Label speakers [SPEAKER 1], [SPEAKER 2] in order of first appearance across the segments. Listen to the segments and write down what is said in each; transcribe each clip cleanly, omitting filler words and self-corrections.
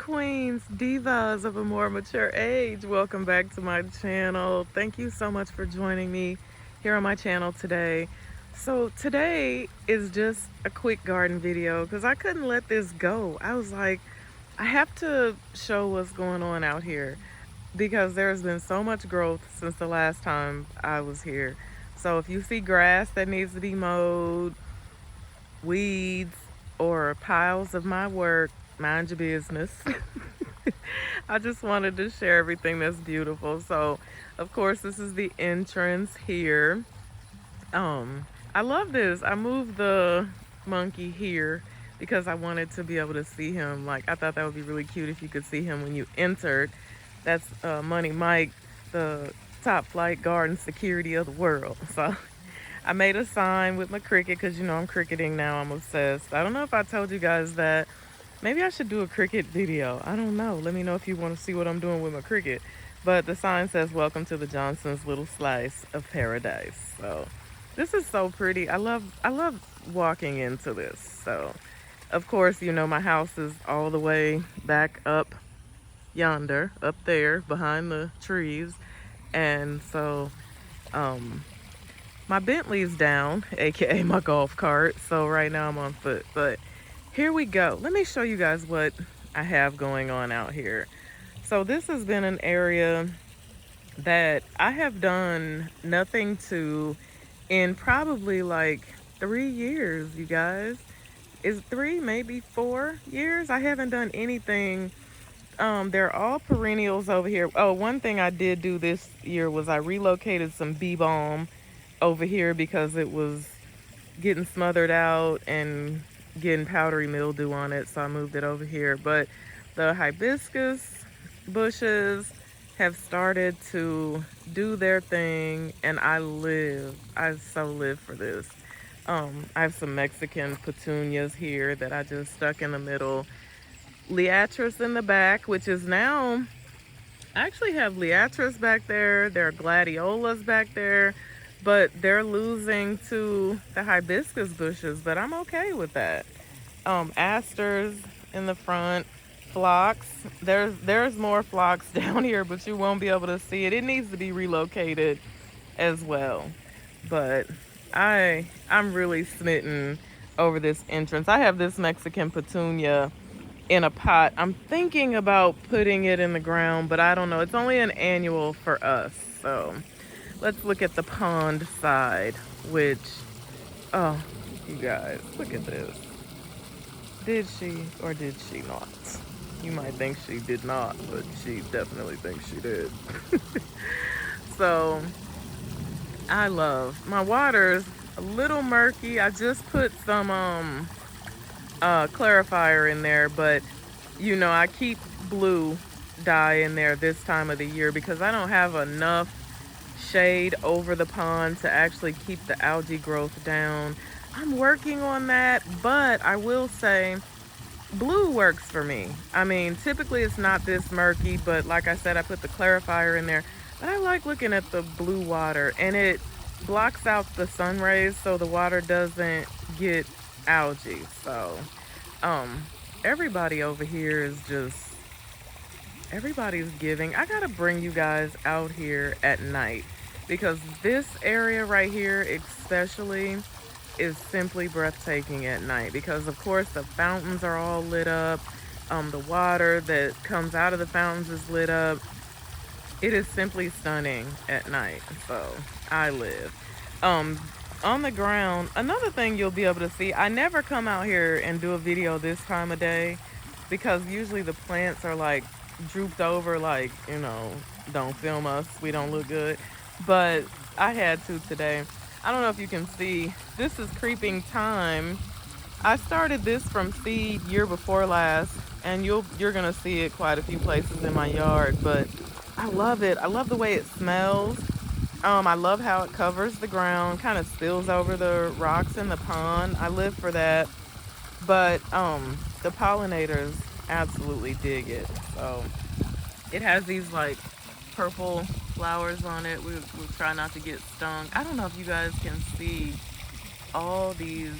[SPEAKER 1] queens, divas of a more mature age. Welcome back to my channel. Thank you so much for joining me here on my channel today. So today is just a quick garden video because I couldn't let this go. I was like, I have to show what's going on out here because there's been so much growth since the last time I was here. So if you see grass that needs to be mowed, weeds, or piles of my work, mind your business. I just wanted to share everything that's beautiful. So, of course, this is the entrance here. I love this. I moved the monkey here because I wanted to be able to see him. Like, I thought that would be really cute if you could see him when you entered. That's Money Mike, the top flight garden security of the world. So I made a sign with my cricket because, you know, I'm cricketing now. I'm obsessed. I don't know if I told you guys that. Maybe I should do a cricket video. I don't know. Let me know if you want to see what I'm doing with my cricket. But the sign says, "Welcome to the Johnson's Little Slice of Paradise." So this is so pretty. I love walking into this. So of course, you know, my house is all the way back up yonder, up there behind the trees. And so my Bentley's down, aka my golf cart. So right now I'm on foot. But here we go. Let me show you guys what I have going on out here. So this has been an area that I have done nothing to in probably like 3 years, you guys. Is 3, maybe 4 years? I haven't done anything. They're all perennials over here. Oh, one thing I did do this year was I relocated some bee balm over here because it was getting smothered out and getting powdery mildew on it, so I moved it over here. But the hibiscus bushes have started to do their thing, and I so live for this. I have some Mexican petunias here that I just stuck in the middle. Liatris in the back, which is now, I actually have Liatris back there. There are gladiolas back there, but they're losing to the hibiscus bushes, but I'm okay with that. Asters in the front, phlox. There's more phlox down here, but you won't be able to see it. It needs to be relocated as well. But I'm really smitten over this entrance. I have this Mexican petunia in a pot. I'm thinking about putting it in the ground, but I don't know. It's only an annual for us. So let's look at the pond side, which, oh, you guys, look at this. Did she or did she not? You might think she did not, but she definitely thinks she did. So I love my water's a little murky. I just put some clarifier in there, but you know, I keep blue dye in there this time of the year because I don't have enough shade over the pond to actually keep the algae growth down. I'm working on that, but I will say blue works for me. I mean, typically it's not this murky, but like I said, I put the clarifier in there. But I like looking at the blue water, and it blocks out the sun rays so the water doesn't get algae. So everybody over here is just, everybody's giving. I gotta bring you guys out here at night because this area right here especially is simply breathtaking at night because of course the fountains are all lit up. The water that comes out of the fountains is lit up. It is simply stunning at night. So I live on the ground. Another thing you'll be able to see, I never come out here and do a video this time of day because usually the plants are like drooped over, like, you know, don't film us, we don't look good. But I had to today. I don't know if you can see, this is creeping thyme. I started this from seed year before last, and you're gonna see it quite a few places in my yard, but I love it. I love the way it smells. I love how it covers the ground, kind of spills over the rocks in the pond. I live for that. But the pollinators absolutely dig it. So it has these like purple flowers on it. We'll try not to get stung. I don't know if you guys can see all these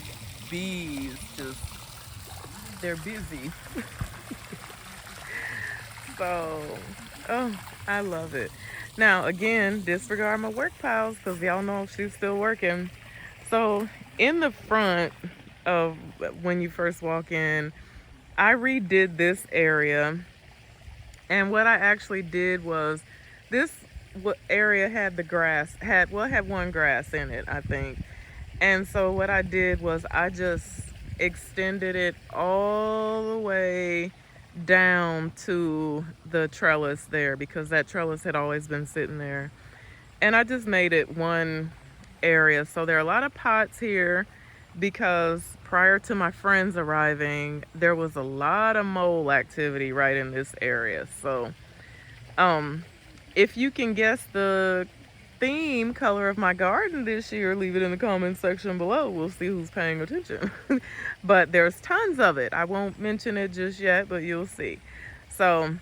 [SPEAKER 1] bees just, they're busy. So, oh, I love it. Now, again, disregard my work pals because y'all know she's still working. So, in the front of when you first walk in, I redid this area. And what I actually did was this area had the grass, had one grass in it, I think. And so what I did was I just extended it all the way down to the trellis there because that trellis had always been sitting there. And I just made it one area. So there are a lot of pots here because prior to my friends arriving, there was a lot of mole activity right in this area. So um, if you can guess the theme color of my garden this year, leave it in the comments section below. We'll see who's paying attention. But there's tons of it. I won't mention it just yet, but you'll see. So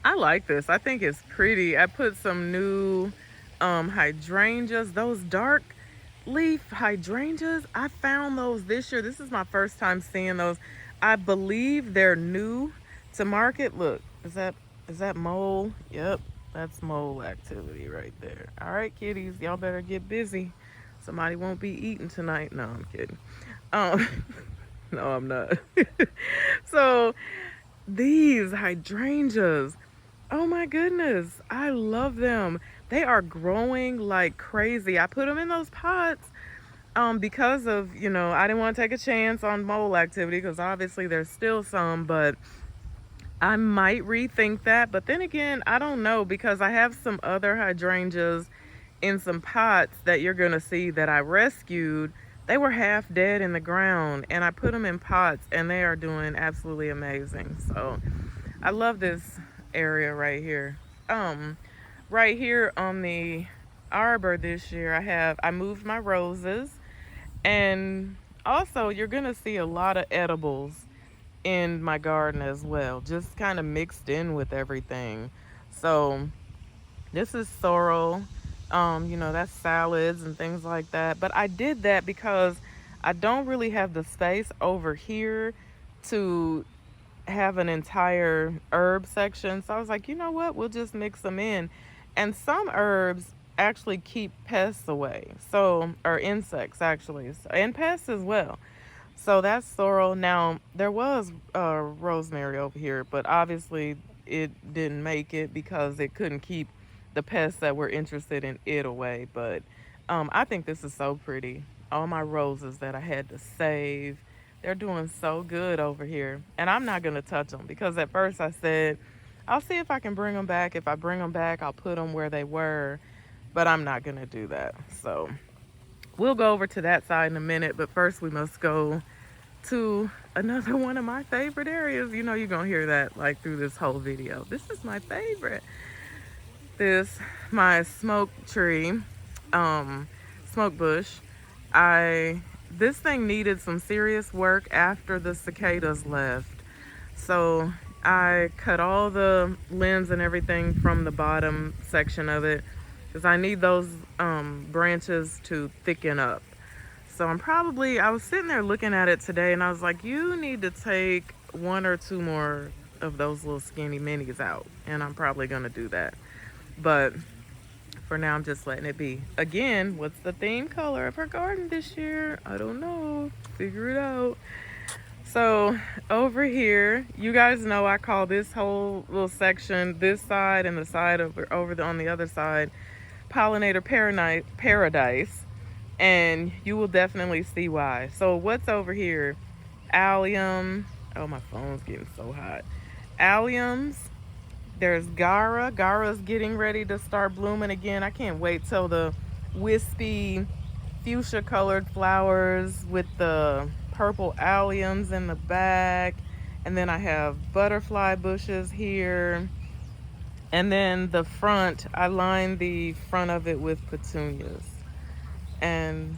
[SPEAKER 1] I like this. I think it's pretty. I put some new hydrangeas, those dark leaf hydrangeas. I found those this year. This is my first time seeing those. I believe they're new to market. Look, is that mole? Yep, that's mole activity right there. All right, kitties, y'all better get busy. Somebody won't be eating tonight. No, I'm kidding. Um, no, I'm not. So these hydrangeas, oh my goodness, I love them. They are growing like crazy. I put them in those pots because of, I didn't want to take a chance on mole activity because obviously there's still some, but I might rethink that. But then again, I don't know because I have some other hydrangeas in some pots that you're going to see that I rescued. They were half dead in the ground and I put them in pots and they are doing absolutely amazing. So I love this area right here. Right here on the arbor this year, I moved my roses, and also you're gonna see a lot of edibles in my garden as well, just kind of mixed in with everything. So this is sorrel. That's salads and things like that. But I did that because I don't really have the space over here to have an entire herb section. So I was like, you know what? We'll just mix them in. And some herbs actually keep pests away. So, or insects actually, and pests as well. So that's sorrel. Now, there was rosemary over here, but obviously it didn't make it because it couldn't keep the pests that were interested in it away. But I think this is so pretty. All my roses that I had to save, they're doing so good over here. And I'm not going to touch them because at first I said, I'll see if I can bring them back. If I bring them back, I'll put them where they were. But I'm not going to do that. So we'll go over to that side in a minute. But first we must go to another one of my favorite areas. You're going to hear that like through this whole video. This is my favorite. My smoke tree, smoke bush. This thing needed some serious work after the cicadas left. So I cut all the limbs and everything from the bottom section of it because I need those branches to thicken up. So I was sitting there looking at it today and I was like, you need to take one or two more of those little skinny minis out. And I'm probably going to do that. But for now, I'm just letting it be. Again, what's the theme color of her garden this year? I don't know. Figure it out. So over here, you guys know I call this whole little section, this side and the side on the other side, Pollinator Paradise. And you will definitely see why. So what's over here? Allium. Oh, my phone's getting so hot. Alliums. There's Gara. Gara's getting ready to start blooming again. I can't wait till the wispy fuchsia colored flowers with the purple alliums in the back. And then I have butterfly bushes here. And then the front, I lined the front of it with petunias. And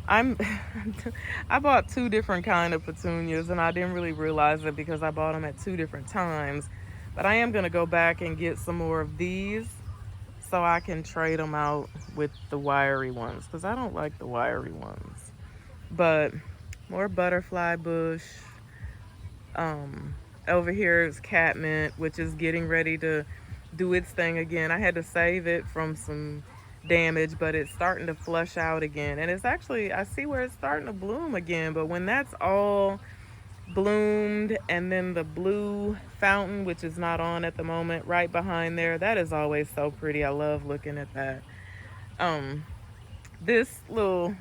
[SPEAKER 1] I bought two different kind of petunias and I didn't really realize it because I bought them at two different times. But I am going to go back and get some more of these so I can trade them out with the wiry ones because I don't like the wiry ones. But more butterfly bush. Over here is catmint, which is getting ready to do its thing again. I had to save it from some damage, but it's starting to flush out again. And it's actually, I see where it's starting to bloom again. But when that's all bloomed, and then the blue fountain, which is not on at the moment, right behind there, that is always so pretty. I love looking at that. Um, this little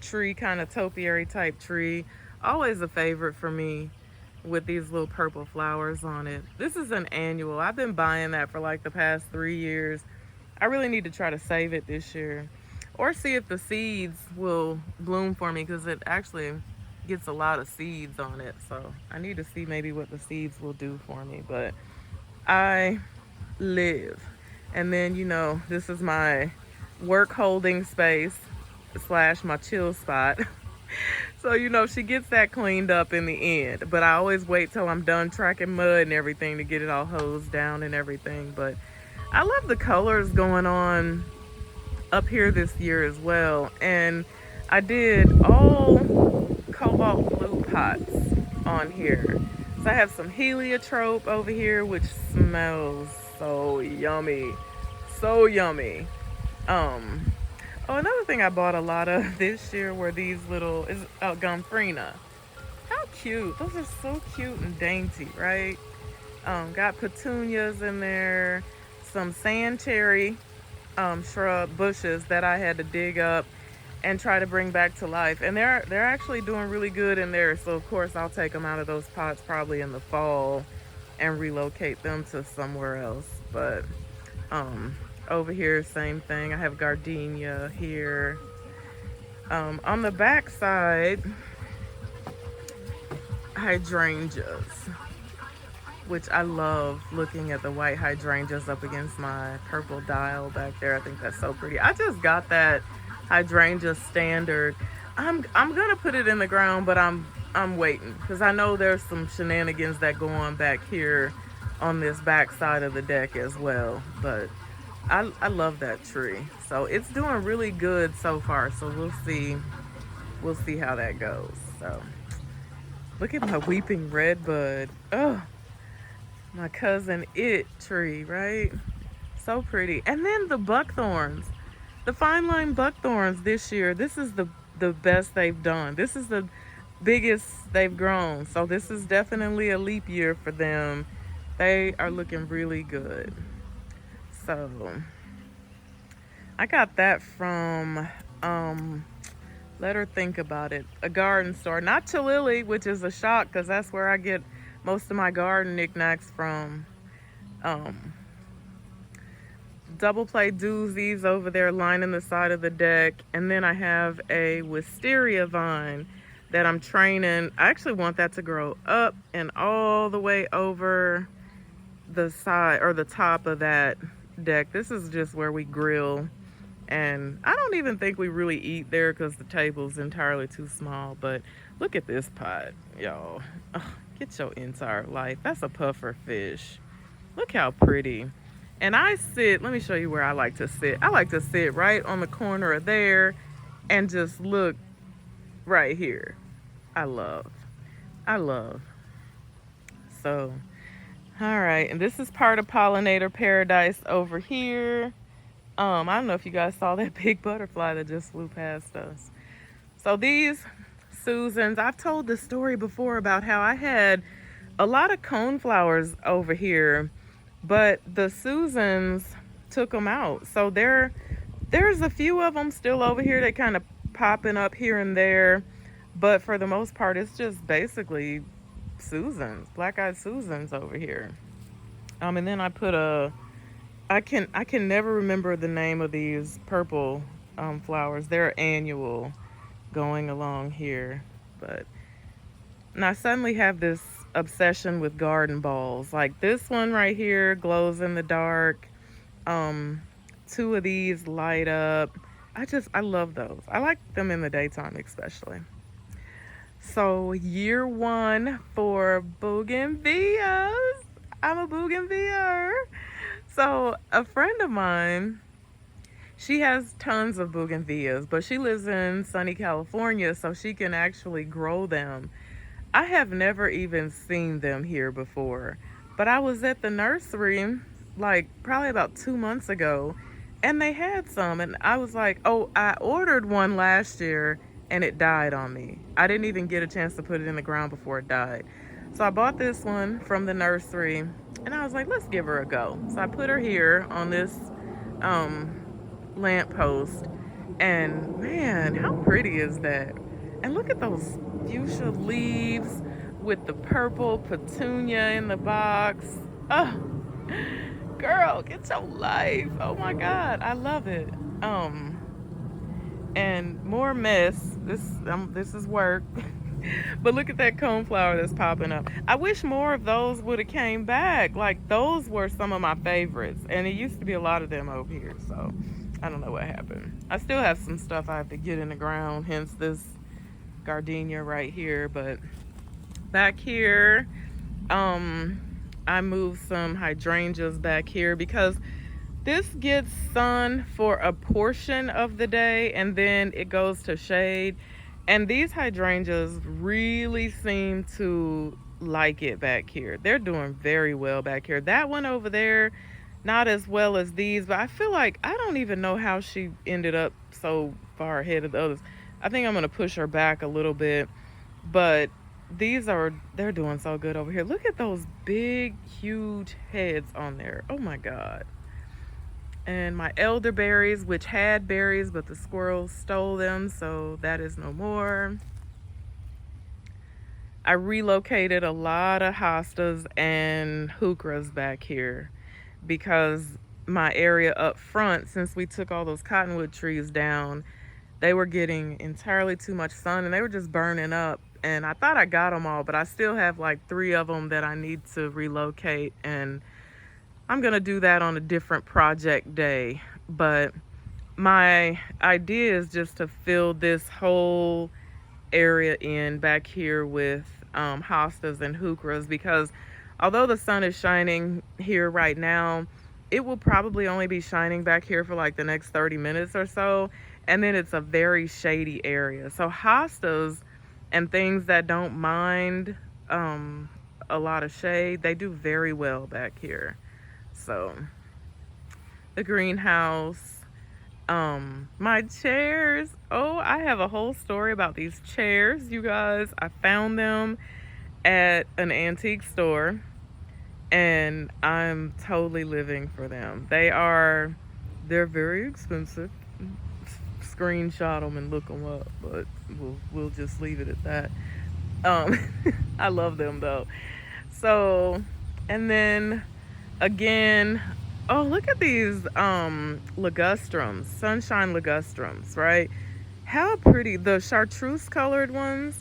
[SPEAKER 1] tree, kind of topiary type tree, always a favorite for me with these little purple flowers on it. This is an annual. I've been buying that for like the past 3 years. I really need to try to save it this year or see if the seeds will bloom for me because it actually gets a lot of seeds on it. So I need to see maybe what the seeds will do for me. But I live. And then, this is my work holding space slash my chill spot. So, she gets that cleaned up in the end. But I always wait till I'm done tracking mud and everything to get it all hosed down and everything. But I love the colors going on up here this year as well. And I did all cobalt blue pots on here. So I have some heliotrope over here, which smells so yummy. So yummy. Oh, another thing I bought a lot of this year were these little gomphrena. How cute. Those are so cute and dainty, right? Got petunias in there, some sand cherry shrub bushes that I had to dig up and try to bring back to life. And they're actually doing really good in there. So of course I'll take them out of those pots probably in the fall and relocate them to somewhere else. But over here, same thing. I have gardenia here. On the back side, hydrangeas, which I love looking at the white hydrangeas up against my purple dial back there. I think that's so pretty. I just got that hydrangea standard. I'm gonna put it in the ground, but I'm waiting because I know there's some shenanigans that go on back here on this back side of the deck as well. But I love that tree. So it's doing really good so far. So we'll see how that goes. So look at my weeping redbud. Oh, my cousin tree, right? So pretty. And then the buckthorns, the fine line buckthorns this year. This is the best they've done. This is the biggest they've grown. So this is definitely a leap year for them. They are looking really good. So I got that from let her think about it, a garden store, not Chalili, which is a shock because that's where I get most of my garden knickknacks from. Double play doozies over there lining the side of the deck, and then I have a wisteria vine that I'm training. I actually want that to grow up and all the way over the side or the top of that deck. This is just where we grill, and I don't even think we really eat there because the table's entirely too small. But look at this pot, y'all. Get your entire life. That's a puffer fish. Look how pretty. And I sit, let me show you where I like to sit. I like to sit right on the corner of there and just look right here. I love. So, all right. And this is part of Pollinator Paradise over here. I don't know if you guys saw that big butterfly that just flew past us. So these Susans, I've told the story before about how I had a lot of coneflowers over here, but the Susans took them out. So there's a few of them still over here that kind of popping up here and there, but for the most part, it's just basically Susans, black-eyed Susans over here. And then I put I can never remember the name of these purple flowers. They're annual going along here. But and I suddenly have this obsession with garden balls. Like this one right here glows in the dark. Two of these light up. I love those. I like them in the daytime especially. So year one for bougainvilleas. I'm a bougainvillea. So a friend of mine, she has tons of bougainvilleas, but she lives in sunny California, so she can actually grow them. I have never even seen them here before, but I was at the nursery like probably about 2 months ago, and they had some, and I was like, oh, I ordered one last year and it died on me. I didn't even get a chance to put it in the ground before it died. So I bought this one from the nursery, and I was like, let's give her a go. So I put her here on this um, lamp post, and man, how pretty is that? And look at those fuchsia leaves with the purple petunia in the box. Oh, girl, get your life. Oh my God, I love it. Um, and more mess. This is work. But look at that coneflower that's popping up. I wish more of those would have came back. Like those were some of my favorites, and it used to be a lot of them over here. So I don't know what happened. I still have some stuff I have to get in the ground, hence this gardenia right here. But back here, I moved some hydrangeas back here because this gets sun for a portion of the day and then it goes to shade. And these hydrangeas really seem to like it back here. They're doing very well back here. That one over there, not as well as these, but I feel like I don't even know how she ended up so far ahead of the others. I think I'm going to push her back a little bit, but they're doing so good over here. Look at those big, huge heads on there. Oh my God. And my elderberries, which had berries, but the squirrels stole them, so that is no more. I relocated a lot of hostas and heucheras back here because my area up front, since we took all those cottonwood trees down, they were getting entirely too much sun and they were just burning up. And I thought I got them all, but I still have like 3 of them that I need to relocate, and I'm gonna do that on a different project day. But my idea is just to fill this whole area in back here with hostas and heucheras, because although the sun is shining here right now, it will probably only be shining back here for like the next 30 minutes or so, and then it's a very shady area. So hostas and things that don't mind a lot of shade, they do very well back here. So the greenhouse, my chairs. Oh, I have a whole story about these chairs, you guys. I found them at an antique store and I'm totally living for them. They're very expensive. Screenshot them and look them up, but we'll just leave it at that. I love them though. So, and then again, oh, look at these ligustrums, sunshine ligustrums, right? How pretty. The chartreuse colored ones.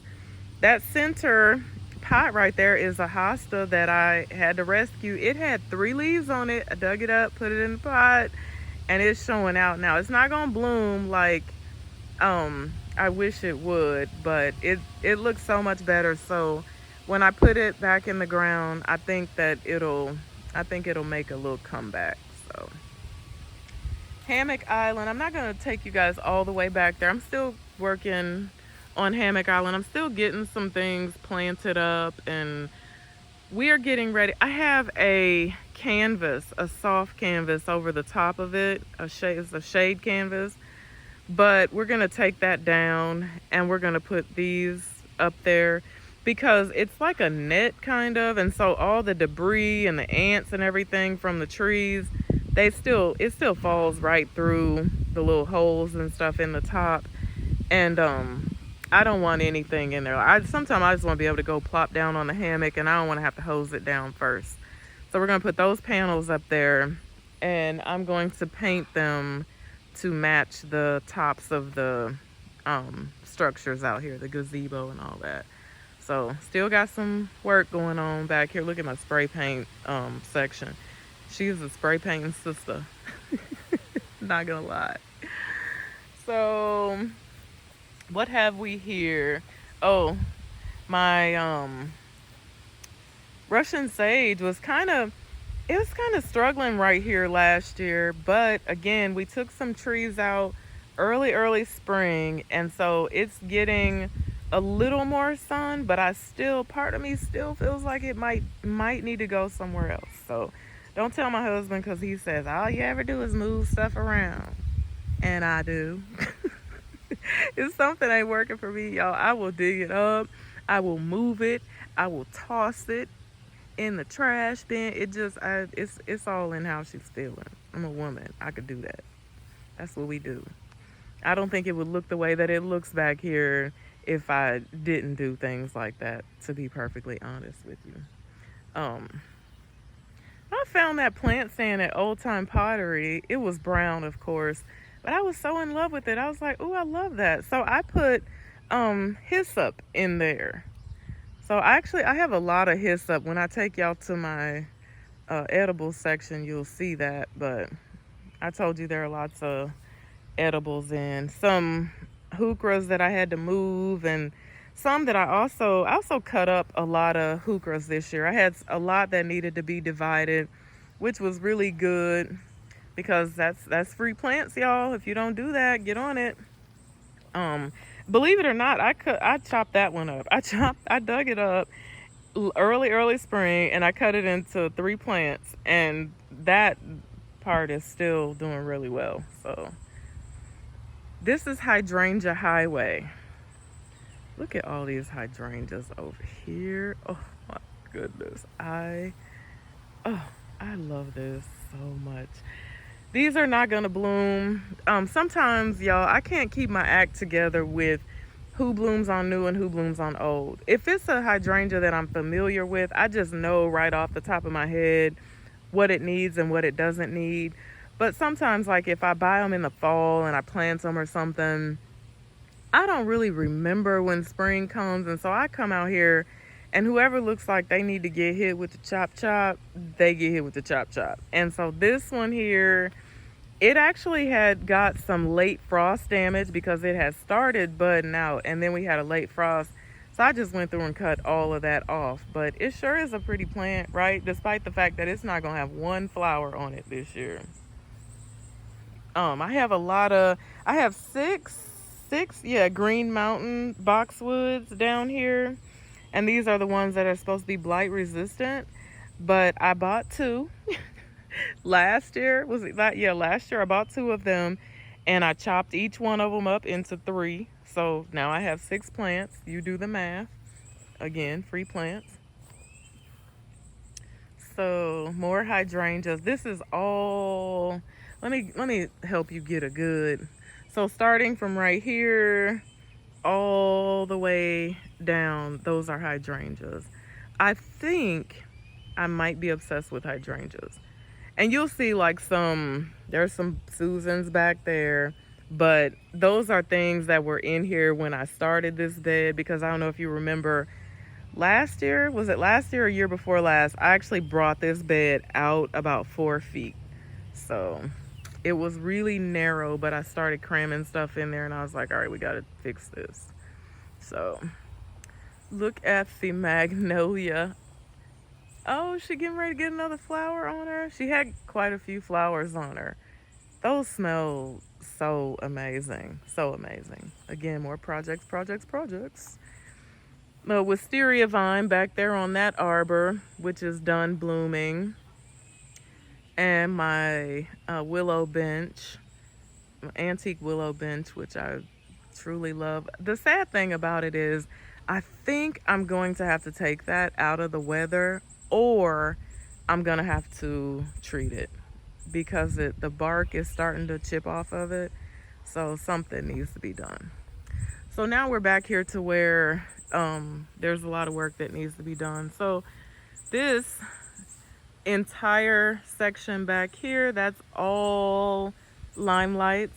[SPEAKER 1] That center pot right there is a hosta that I had to rescue. It had 3 leaves on it. I dug it up, put it in the pot, and it's showing out now. It's not gonna bloom like I wish it would, but it looks so much better. So when I put it back in the ground, I think it'll make a little comeback. So Hammock Island, I'm not gonna take you guys all the way back there. I'm still working on Hammock Island. I'm still getting some things planted up, and we are getting ready. I have a canvas, a soft canvas over the top of it. It's a shade canvas, but we're gonna take that down and we're gonna put these up there because it's like a net kind of, and so all the debris and the ants and everything from the trees, it still falls right through the little holes and stuff in the top. And I don't want anything in there. Sometimes I just want to be able to go plop down on the hammock, and I don't want to have to hose it down first. So we're going to put those panels up there, and I'm going to paint them to match the tops of the structures out here, the gazebo and all that. So still got some work going on back here. Look at my spray paint section. She's a spray painting sister. Not gonna lie. So what have we here? Oh, my Russian sage was kind of struggling right here last year, but again, we took some trees out early spring, and so it's getting a little more sun, but part of me still feels like it might need to go somewhere else. So don't tell my husband, because he says all you ever do is move stuff around. And I do. If something ain't working for me, y'all, I will dig it up. I will move it. I will toss it in the trash bin. It's all in how she's feeling. I'm a woman. I could do that. That's what we do. I don't think it would look the way that it looks back here if I didn't do things like that, to be perfectly honest with you. Um, I found that plant stand at Old Time Pottery. It was brown, of course, but I was so in love with it. I was like, "Ooh, I love that." So I put hyssop in there. So I have a lot of hyssop. When I take y'all to my edibles section, you'll see that. But I told you there are lots of edibles in some hookahs that I had to move, and some that I also cut up a lot of hookahs this year. I had a lot that needed to be divided, which was really good because that's free plants, y'all. If you don't do that, get on it. Um, Believe it or not, I chopped that one up. I dug it up early spring, and I cut it into 3 plants, and that part is still doing really well. So this is Hydrangea Highway. Look at all these hydrangeas over here. Oh my goodness. I love this so much. These are not gonna bloom. Sometimes, y'all, I can't keep my act together with who blooms on new and who blooms on old. If it's a hydrangea that I'm familiar with, I just know right off the top of my head what it needs and what it doesn't need. But sometimes, like if I buy them in the fall and I plant them or something, I don't really remember when spring comes. And so I come out here, and whoever looks like they need to get hit with the chop chop, they get hit with the chop chop. And so this one here, it actually had got some late frost damage because it had started budding out, and then we had a late frost. So I just went through and cut all of that off. But it sure is a pretty plant, right? Despite the fact that it's not gonna have one flower on it this year. I have six, yeah, Green Mountain boxwoods down here. And these are the ones that are supposed to be blight resistant. But I bought two. Last year, was it that? Yeah, last year I bought two of them, and I chopped each one of them up into 3. So now I have 6 plants. You do the math. Again, free plants. So more hydrangeas. This is all, let me help you get a good. So starting from right here all the way down, those are hydrangeas. I think I might be obsessed with hydrangeas. And you'll see like there's some Susans back there, but those are things that were in here when I started this bed, because I don't know if you remember last year, was it last year or year before last? I actually brought this bed out about 4 feet. So it was really narrow, but I started cramming stuff in there, and I was like, all right, we got to fix this. So look at the magnolia. Oh, she getting ready to get another flower on her. She had quite a few flowers on her. Those smell so amazing. So amazing. Again, more projects. The wisteria vine back there on that arbor, which is done blooming. And my willow bench, my antique willow bench, which I truly love. The sad thing about it is I think I'm going to have to take that out of the weather, or I'm gonna have to treat it because the bark is starting to chip off of it. So something needs to be done. So now we're back here to where there's a lot of work that needs to be done. So this entire section back here, that's all limelights,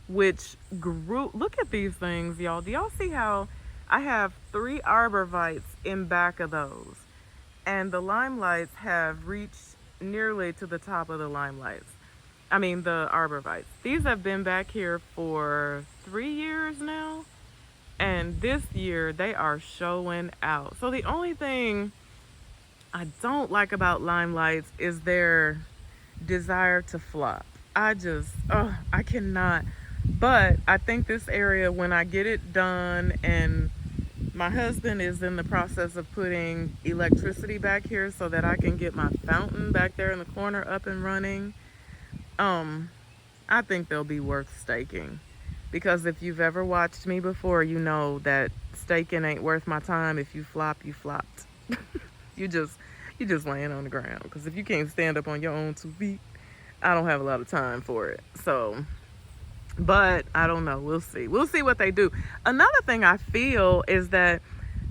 [SPEAKER 1] which grew. Look at these things, y'all. Do y'all see how I have 3 arborvitaes in back of those? And the limelights have reached nearly to the top of the the arborvitaes. These have been back here for 3 years now. And this year they are showing out. So the only thing I don't like about limelights is their desire to flop. I cannot. But I think this area, when I get it done and My husband is in the process of putting electricity back here so that I can get my fountain back there in the corner up and running. Um, I think they'll be worth staking. Because if you've ever watched me before, you know that staking ain't worth my time. If you flop, you flopped. you just you just laying on the ground. Because if you can't stand up on your own 2 feet, I don't have a lot of time for it. So, but I don't know. We'll see. We'll see what they do. Another thing I feel is that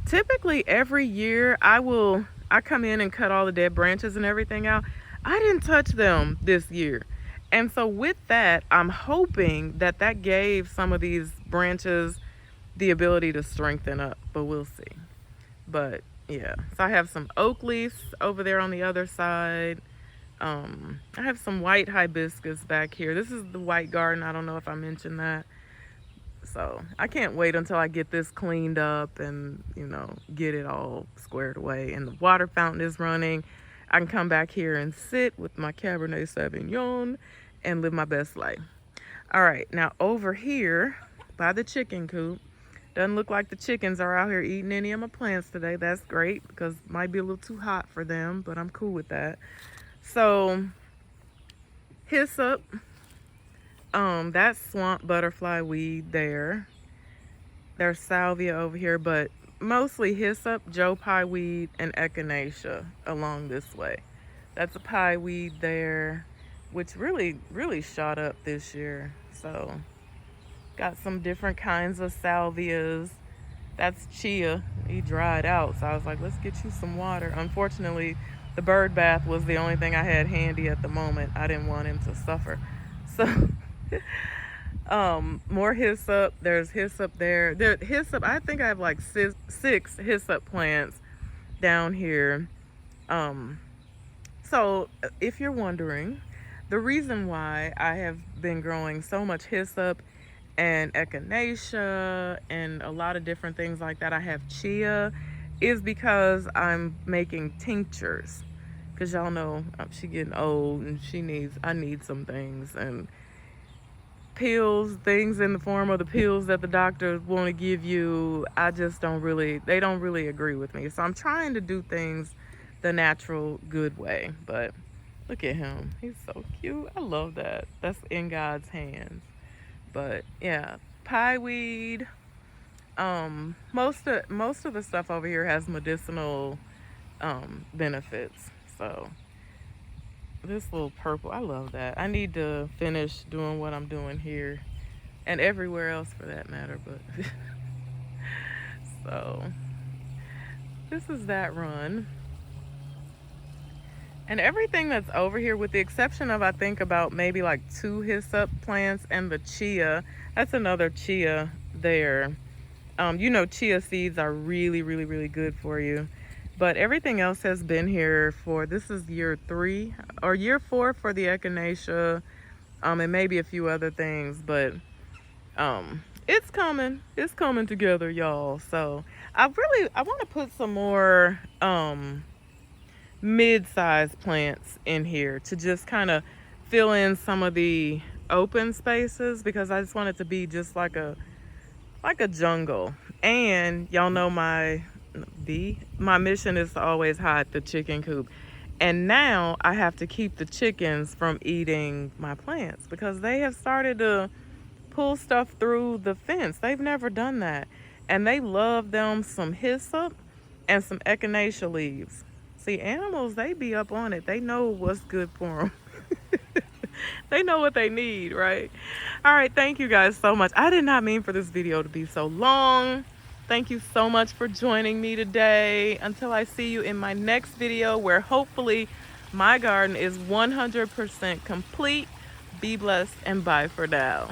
[SPEAKER 1] typically every year I come in and cut all the dead branches and everything out. I didn't touch them this year. And so with that, I'm hoping that that gave some of these branches the ability to strengthen up, but we'll see. But yeah, so I have some oak leaves over there on the other side. I have some white hibiscus back here. This is the white garden. I don't know if I mentioned that. So I can't wait until I get this cleaned up and, you know, get it all squared away. And the water fountain is running. I can come back here and sit with my Cabernet Sauvignon and live my best life. All right, now over here by the chicken coop, doesn't look like the chickens are out here eating any of my plants today. That's great because it might be a little too hot for them, but I'm cool with that. So hyssop, that's swamp butterfly weed there. There's salvia over here, but mostly hyssop, Joe pie weed, and echinacea along this way. That's a pie weed there, which really shot up this year. So got some different kinds of salvias. That's chia. He dried out, so I was like, let's get you some water. Unfortunately, the bird bath was the only thing I had handy at the moment. I didn't want him to suffer. So more hyssop. There's hyssop there. Hyssop, I think I have like six hyssop plants down here. So if you're wondering, the reason why I have been growing so much hyssop and echinacea and a lot of different things like that, I have chia, is because I'm making tinctures. Because y'all know she's getting old and I need some things. And pills, things in the form of the pills that the doctors want to give you, they don't really agree with me. So I'm trying to do things the natural, good way. But look at him. He's so cute. I love that. That's in God's hands. But yeah, pie weed. Most of the stuff over here has medicinal benefits. So this little purple, I love that. I need to finish doing what I'm doing here and everywhere else for that matter. But so this is that run. And everything that's over here, with the exception of I think about maybe like 2 hyssop plants and the chia, that's another chia there. You know, chia seeds are really good for you. But everything else has been here this is year 3 or year 4 for the echinacea, and maybe a few other things. But it's coming together, y'all. So I want to put some more mid-sized plants in here to just kind of fill in some of the open spaces, because I just want it to be just like a jungle. And y'all know my mission is to always hide the chicken coop. And now I have to keep the chickens from eating my plants because they have started to pull stuff through the fence. They've never done that. And they love them some hyssop and some echinacea leaves. See, animals, they be up on it. They know what's good for them. They know what they need, right? All right, thank you guys so much. I did not mean for this video to be so long. Thank you so much for joining me today. Until I see you in my next video, where hopefully my garden is 100% complete. Be blessed and bye for now.